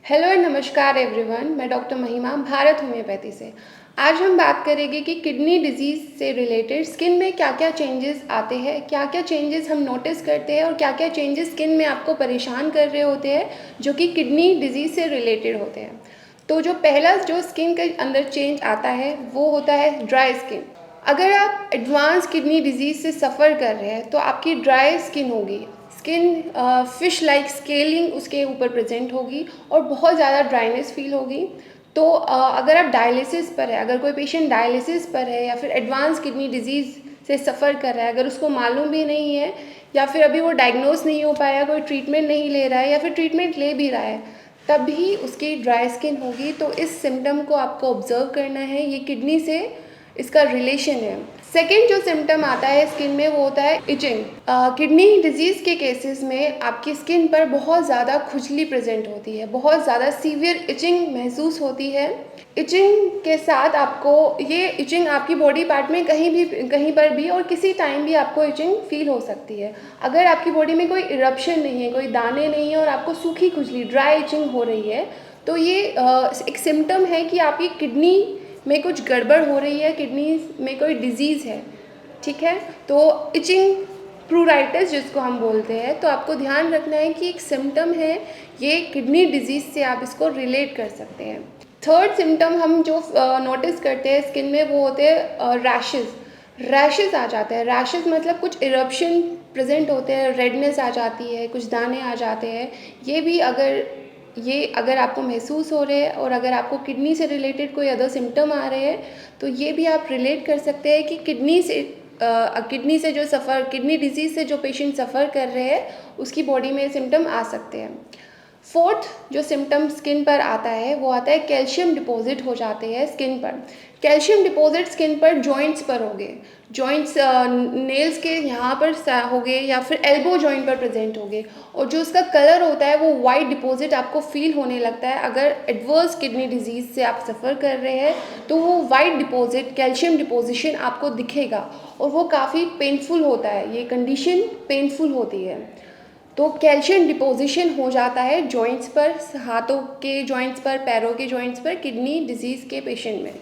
Hello and नमस्कार everyone, मैं doctor महिमा भारत होम्योपैथी से। आज हम बात करेंगे कि किडनी डिजीज़ से रिलेटेड स्किन में क्या क्या चेंजेस आते हैं, क्या क्या चेंजेस हम नोटिस करते हैं और क्या क्या चेंजेस स्किन में आपको परेशान कर रहे होते हैं जो कि किडनी डिजीज़ से रिलेटेड होते हैं। तो जो पहला जो स्किन के अंदर चेंज आता है वो होता है ड्राई स्किन। अगर आप एडवांस किडनी डिजीज़ से सफ़र कर रहे हैं तो आपकी ड्राई स्किन होगी। स्किन फिश लाइक स्केलिंग उसके ऊपर प्रेजेंट होगी और बहुत ज़्यादा ड्राइनेस फील होगी। तो अगर आप डायलिसिस पर है, अगर कोई पेशेंट डायलिसिस पर है या फिर एडवांस किडनी डिजीज़ से सफ़र कर रहा है, अगर उसको मालूम भी नहीं है या फिर अभी वो डायग्नोस नहीं हो पाया, कोई ट्रीटमेंट नहीं ले रहा है या फिर ट्रीटमेंट ले भी रहा है, तब भी उसकी ड्राई स्किन होगी। तो इस सिम्टम को आपको ऑब्जर्व करना है, ये किडनी से इसका रिलेशन है। सेकेंड जो सिम्टम आता है स्किन में वो होता है इचिंग। किडनी डिजीज़ के केसेस में आपकी स्किन पर बहुत ज़्यादा खुजली प्रेजेंट होती है, बहुत ज़्यादा सीवियर इचिंग महसूस होती है। इचिंग के साथ आपको ये इचिंग आपकी बॉडी पार्ट में कहीं पर भी और किसी टाइम भी आपको इचिंग फील हो सकती है। अगर आपकी बॉडी में कोई इरप्शन नहीं है, कोई दाने नहीं है और आपको सूखी खुजली ड्राई इचिंग हो रही है, तो ये एक सिम्टम है कि आपकी किडनी में कुछ गड़बड़ हो रही है, किडनी में कोई डिजीज़ है। ठीक है, तो इचिंग प्रूराइटिस जिसको हम बोलते हैं, तो आपको ध्यान रखना है कि एक सिम्टम है, ये किडनी डिजीज़ से आप इसको रिलेट कर सकते हैं। थर्ड सिम्टम हम जो नोटिस करते हैं स्किन में वो होते हैं रैशेज़ आ जाते हैं। रैशेज़ मतलब कुछ इरप्शन प्रेजेंट होते हैं, रेडनेस आ जाती है, कुछ दाने आ जाते हैं। ये अगर आपको महसूस हो रहे हैं और अगर आपको किडनी से रिलेटेड कोई अदर सिम्टम आ रहे हैं तो ये भी आप रिलेट कर सकते हैं कि किडनी डिजीज़ से जो पेशेंट सफ़र कर रहे हैं उसकी बॉडी में सिम्टम आ सकते हैं। फोर्थ जो सिम्टम स्किन पर आता है वो आता है कैल्शियम डिपॉजिट हो जाते हैं स्किन पर। कैल्शियम डिपॉजिट स्किन पर जॉइंट्स पर होंगे, जॉइंट्स नेल्स के यहाँ पर होंगे या फिर एल्बो जॉइंट पर प्रेजेंट होंगे और जो उसका कलर होता है वो वाइट डिपॉजिट आपको फील होने लगता है। अगर एडवर्स किडनी डिजीज़ से आप सफ़र कर रहे हैं तो वो वाइट डिपॉजिट कैल्शियम डिपोजिशन आपको दिखेगा और वो काफ़ी पेनफुल होता है, ये कंडीशन पेनफुल होती है। तो कैल्शियम डिपोजिशन हो जाता है जॉइंट्स पर, हाथों के जॉइंट्स पर, पैरों के जॉइंट्स पर किडनी डिजीज़ के पेशेंट में।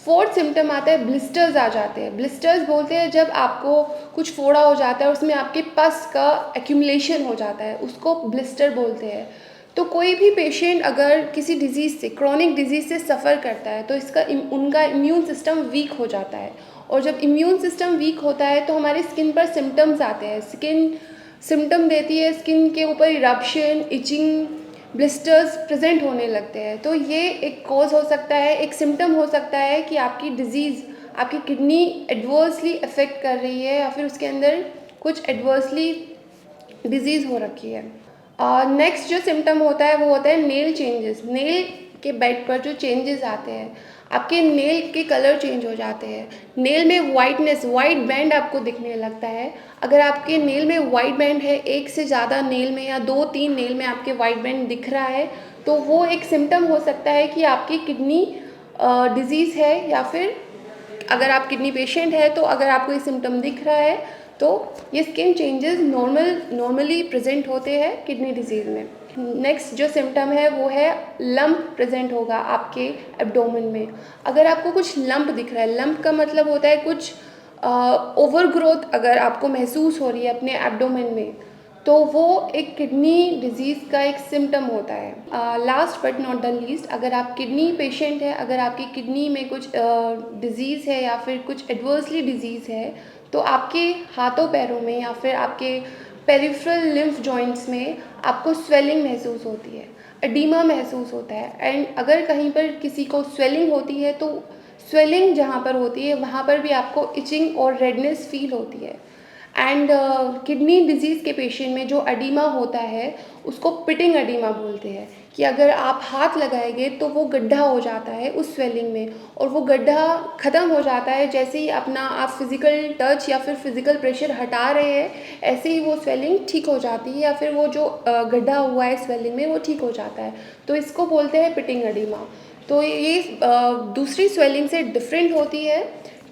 फोर्थ सिम्टम आता है ब्लिस्टर्स आ जाते हैं। ब्लिस्टर्स बोलते हैं जब आपको कुछ फोड़ा हो जाता है, उसमें आपके पस का एक्यूमुलेशन हो जाता है, उसको ब्लिस्टर बोलते हैं। तो कोई भी पेशेंट अगर किसी डिजीज़ से, क्रॉनिक डिजीज़ से सफ़र करता है तो उनका इम्यून सिस्टम वीक हो जाता है और जब इम्यून सिस्टम वीक होता है तो हमारी स्किन पर सिम्टम्स आते हैं। स्किन सिम्टम देती है, स्किन के ऊपर इरप्शन, इचिंग, ब्लिस्टर्स प्रेजेंट होने लगते हैं। तो ये एक कॉज हो सकता है, एक सिम्टम हो सकता है कि आपकी डिजीज़ आपकी किडनी एडवर्सली अफेक्ट कर रही है या फिर उसके अंदर कुछ एडवर्सली डिजीज़ हो रखी है। नेक्स्ट जो सिम्टम होता है वो होता है नेल चेंजेस। नेल के बेड पर जो चेंजेस आते हैं, आपके नेल के कलर चेंज हो जाते हैं, नेल में वाइट बैंड आपको दिखने लगता है। अगर आपके नेल में वाइट बैंड है, एक से ज़्यादा नेल में या 2-3 नेल में आपके वाइट बैंड दिख रहा है, तो वो एक सिम्टम हो सकता है कि आपकी किडनी डिजीज़ है। या फिर अगर आप किडनी पेशेंट है तो अगर आपको ये सिम्टम दिख रहा है तो ये स्किन चेंजेस नॉर्मली प्रेजेंट होते हैं किडनी डिजीज़ में। नेक्स्ट जो सिम्टम है वो है लंप प्रेजेंट होगा आपके एब्डोमेन में। अगर आपको कुछ लंप दिख रहा है, लंप का मतलब होता है कुछ ओवर ग्रोथ अगर आपको महसूस हो रही है अपने एब्डोमेन में, तो वो एक किडनी डिजीज़ का एक सिम्टम होता है। Last but not the least, अगर आप किडनी पेशेंट है, अगर आपकी किडनी में कुछ डिजीज़ है या फिर कुछ एडवर्सली डिजीज़ है, तो आपके हाथों पैरों में या फिर आपके पेरिफेरल लिम्फ जॉइंट्स में आपको स्वेलिंग महसूस होती है, एडीमा महसूस होता है। एंड अगर कहीं पर किसी को स्वेलिंग होती है तो स्वेलिंग जहाँ पर होती है वहाँ पर भी आपको इचिंग और रेडनेस फील होती है। एंड किडनी डिजीज़ के पेशेंट में जो एडीमा होता है उसको पिटिंग एडीमा बोलते हैं, कि अगर आप हाथ लगाएंगे तो वो गड्ढा हो जाता है उस स्वेलिंग में और वो गड्ढा ख़त्म हो जाता है जैसे ही अपना आप फिज़िकल टच या फिर फिज़िकल प्रेशर हटा रहे हैं, ऐसे ही वो स्वेलिंग ठीक हो जाती है या फिर वो जो गड्ढा हुआ है स्वेलिंग में वो ठीक हो जाता है। तो इसको बोलते हैं पिटिंग एडीमा। तो ये दूसरी स्वेलिंग से डिफरेंट होती है,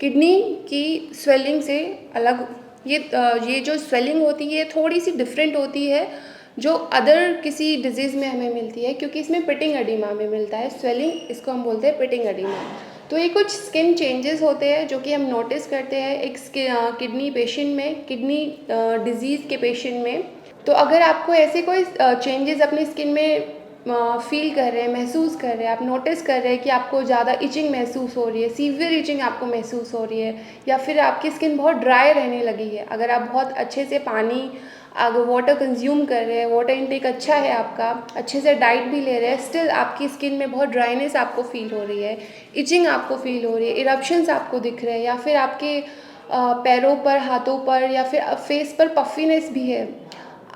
किडनी की स्वेलिंग से अलग। ये जो स्वेलिंग होती है थोड़ी सी डिफरेंट होती है जो अदर किसी डिजीज़ में हमें मिलती है, क्योंकि इसमें पिटिंग एडिमा में मिलता है स्वेलिंग, इसको हम बोलते हैं पिटिंग एडिमा। तो ये कुछ स्किन चेंजेस होते हैं जो कि हम नोटिस करते हैं एक किडनी पेशेंट में, किडनी डिजीज़ के पेशेंट में। तो अगर आपको ऐसे कोई चेंजेस अपनी स्किन में फ़ील कर रहे हैं, महसूस कर रहे हैं, आप नोटिस कर रहे हैं कि आपको ज़्यादा इचिंग महसूस हो रही है, सीवियर इचिंग आपको महसूस हो रही है, या फिर आपकी स्किन बहुत ड्राई रहने लगी है, अगर आप बहुत अच्छे से पानी अगर वाटर कंज्यूम कर रहे हैं, वाटर इनटेक अच्छा है आपका, अच्छे से डाइट भी ले रहे हैं, स्टिल आपकी स्किन में बहुत ड्राइनेस आपको फ़ील हो रही है, इचिंग आपको फ़ील हो रही है, इरप्शंस आपको दिख रहे हैं, या फिर आपके पैरों पर, हाथों पर, या फिर फेस पर पफीनेस भी है,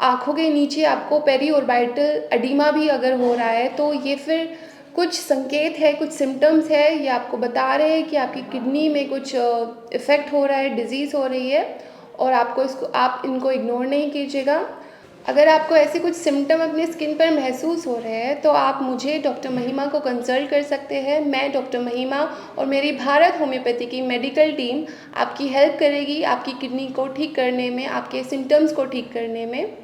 आँखों के नीचे आपको पेरीऑर्बिटल एडिमा भी अगर हो रहा है, तो ये फिर कुछ संकेत है, कुछ सिम्टम्स है, ये आपको बता रहे हैं कि आपकी किडनी में कुछ इफ़ेक्ट हो रहा है, डिज़ीज़ हो रही है, और आप इनको इग्नोर नहीं कीजिएगा। अगर आपको ऐसे कुछ सिम्टम अपनी स्किन पर महसूस हो रहे हैं, तो आप मुझे डॉक्टर महिमा को कंसल्ट कर सकते हैं। मैं डॉक्टर महिमा और मेरी भारत होम्योपैथी की मेडिकल टीम आपकी हेल्प करेगी, आपकी किडनी को ठीक करने में, आपके सिम्टम्स को ठीक करने में।